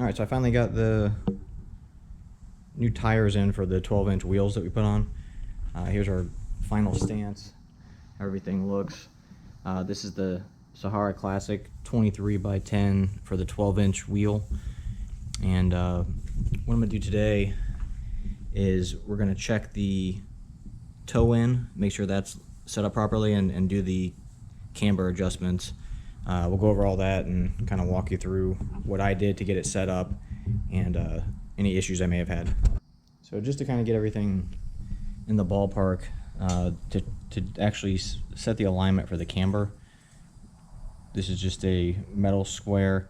Alright, so I finally got the new tires in for the 12-inch wheels that we put on. Here's our final stance, how everything looks. This is the Sahara Classic 23 by 10 for the 12-inch wheel. And what I'm going to do today is we're going to check the toe in, make sure that's set up properly, and do the camber adjustments. We'll go over all that and kind of walk you through what I did to get it set up and any issues I may have had. So just to kind of get everything in the ballpark, to actually set the alignment for the camber, this is just a metal square.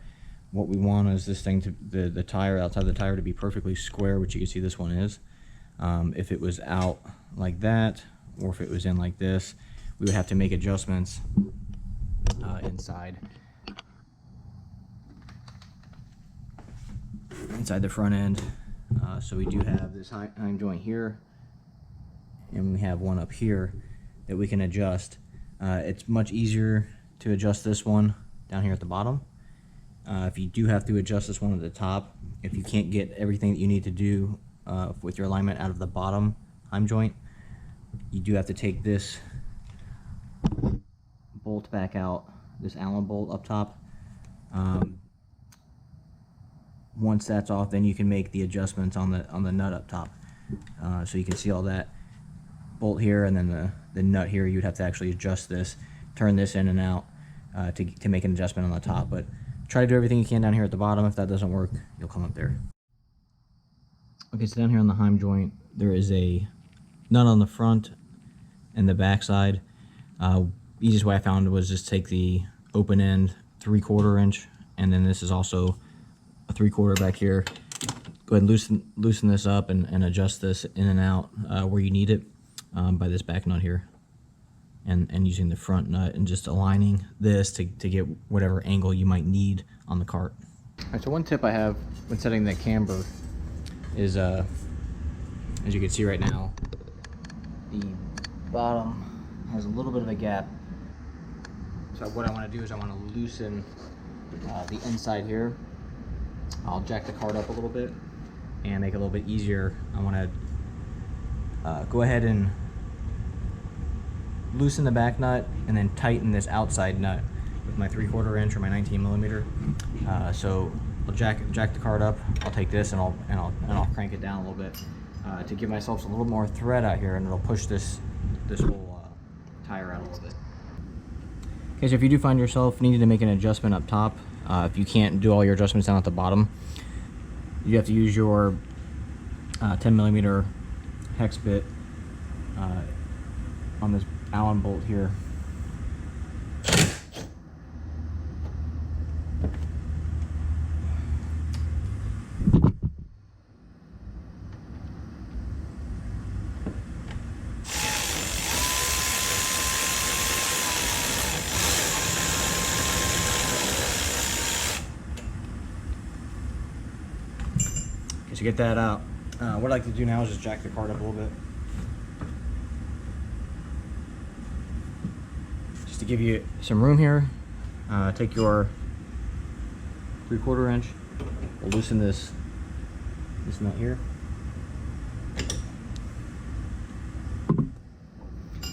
What we want is this thing to the tire, outside the tire, to be perfectly square, which you can see this one is. If it was out like that, or if it was in like this, we would have to make adjustments inside the front end. So we do have this heim joint here, and we have one up here that we can adjust. It's much easier to adjust this one down here at the bottom. If you do have to adjust this one at the top, if you can't get everything that you need to do with your alignment out of the bottom heim joint, you do have to take this bolt back out, this Allen bolt up top. Once that's off, then you can make the adjustments on the nut up top. So you can see all that bolt here, and then the nut here. You'd have to actually adjust this, turn this in and out to make an adjustment on the top. But try to do everything you can down here at the bottom. If that doesn't work, you'll come up there. Okay, so down here on the heim joint, there is a nut on the front and the back side. Easiest way I found was just take the open end 3/4 inch, and then this is also a 3/4 back here. Go ahead and loosen this up and adjust this in and out where you need it by this back nut here, and using the front nut and just aligning this to get whatever angle you might need on the cart. Alright, so one tip I have when setting the camber is, as you can see right now, the bottom has a little bit of a gap. So what I want to do is I want to loosen the inside here. I'll jack the cart up a little bit and make it a little bit easier. I want to go ahead and loosen the back nut and then tighten this outside nut with my 3/4 inch or my 19mm. So I'll jack the cart up. I'll take this and I'll crank it down a little bit to give myself a little more thread out here, and it'll push this whole tire out a little bit. Okay, so if you do find yourself needing to make an adjustment up top, if you can't do all your adjustments down at the bottom, you have to use your 10mm hex bit on this Allen bolt here. To get that out, what I like to do now is just jack the cart up a little bit, just to give you some room here. Take your 3/4 inch, we'll loosen this nut here,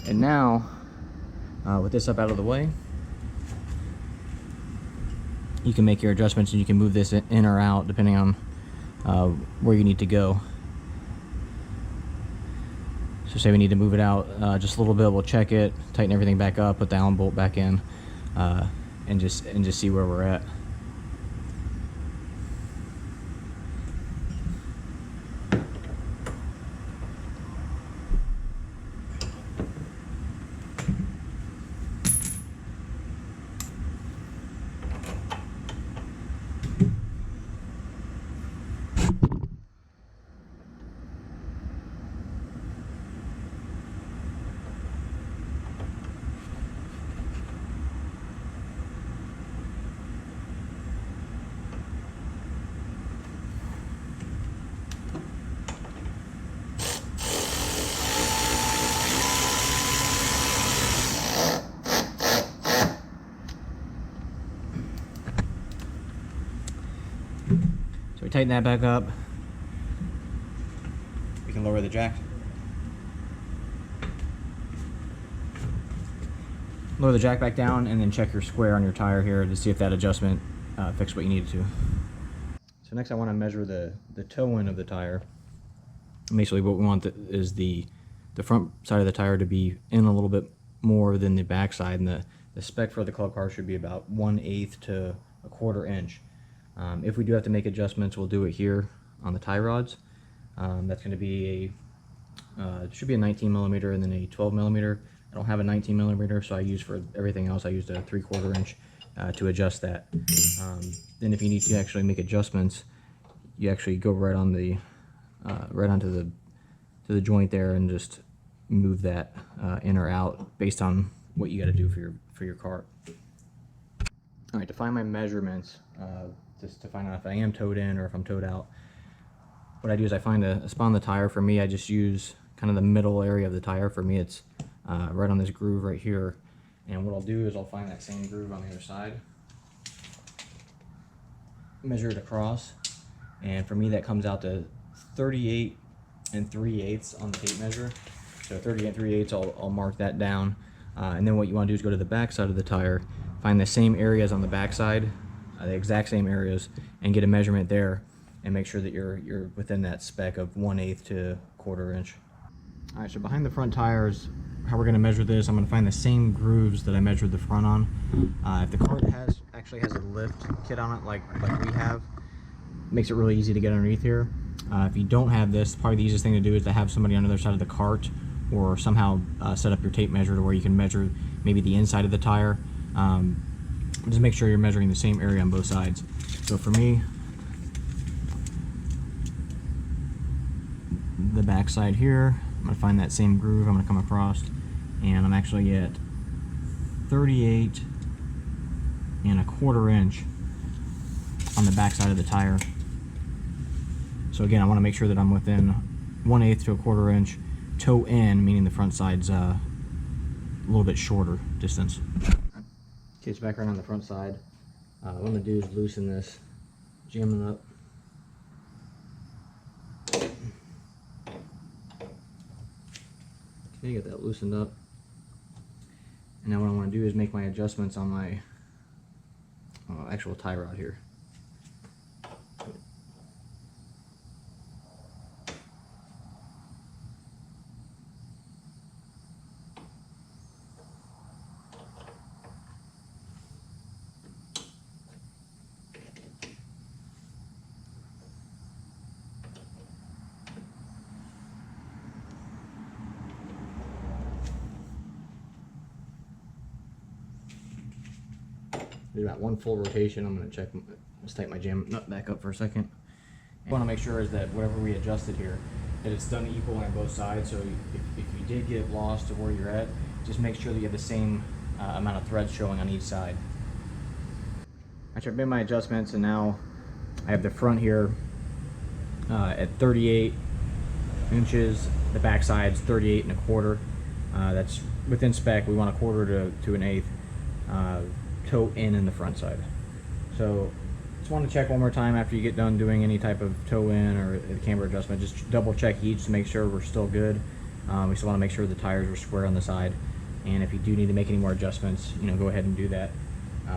and now with this up out of the way, you can make your adjustments and you can move this in or out depending on where you need to go. So say we need to move it out just a little bit, we'll check it, tighten everything back up, put the Allen bolt back in, and just see where we're at. So we tighten that back up. We can lower the jack. Lower the jack back down and then check your square on your tire here to see if that adjustment fixed what you needed to. So next I want to measure the toe end of the tire. Basically what we want is the front side of the tire to be in a little bit more than the back side, and the spec for the Club Car should be about 1/8 to 1/4 inch. If we do have to make adjustments, we'll do it here on the tie rods. That's going to be should be a 19 millimeter and then a 12 millimeter. I don't have a 19 millimeter, so I use for everything else, I used a 3/4 inch to adjust that. Then if you need to actually make adjustments, you actually go right on the right onto the joint there and just move that in or out based on what you got to do for your car. All right, to find my measurements, just to find out if I am towed in or if I'm towed out, what I do is I find a spot on the tire. For me, I just use kind of the middle area of the tire. For me, it's right on this groove right here. And what I'll do is I'll find that same groove on the other side, measure it across, and for me that comes out to 38 3/8 on the tape measure. So 38 3/8, I'll mark that down. And then what you want to do is go to the back side of the tire, find the same areas on the back side, the exact same areas, and get a measurement there and make sure that you're within that spec of 1/8 to 1/4 inch. All right, so behind the front tires, how we're going to measure this, I'm going to find the same grooves that I measured the front on. If the cart actually has a lift kit on it like we have, it makes it really easy to get underneath here. If you don't have this, probably the easiest thing to do is to have somebody on the other side of the cart, or somehow set up your tape measure to where you can measure maybe the inside of the tire. Just make sure you're measuring the same area on both sides. So for me, the back side here, I'm going to find that same groove. I'm going to come across, and I'm actually at 38 1/4 inch on the back side of the tire. So again, I want to make sure that I'm within 1/8 to 1/4 inch toe in, meaning the front side's a little bit shorter distance. Okay, so back around on the front side, what I'm going to do is loosen this, jam it up. Okay, get that loosened up. And now what I want to do is make my adjustments on my actual tie rod here. Do about one full rotation. I'm going to check, let's tighten my jam nut back up for a second. What I want to make sure is that whatever we adjusted here, that it's done equal on both sides. So if you did get lost to where you're at, just make sure that you have the same amount of threads showing on each side. Actually, I've made my adjustments, and now I have the front here at 38 inches. The back side's 38 1/4. That's within spec. We want 1/4 to 1/8 toe in the front side. So just want to check one more time after you get done doing any type of toe in or the camber adjustment. Just double check each to make sure we're still good. We still want to make sure the tires are square on the side, and if you do need to make any more adjustments, go ahead and do that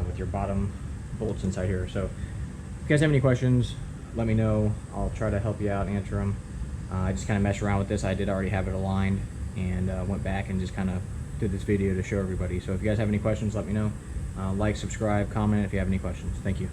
with your bottom bolts inside here. So if you guys have any questions, let me know. I'll try to help you out, answer them. I just kind of messed around with this. I did already have it aligned, and went back and just kind of did this video to show everybody. So if you guys have any questions, let me know. Like, subscribe, comment if you have any questions. Thank you.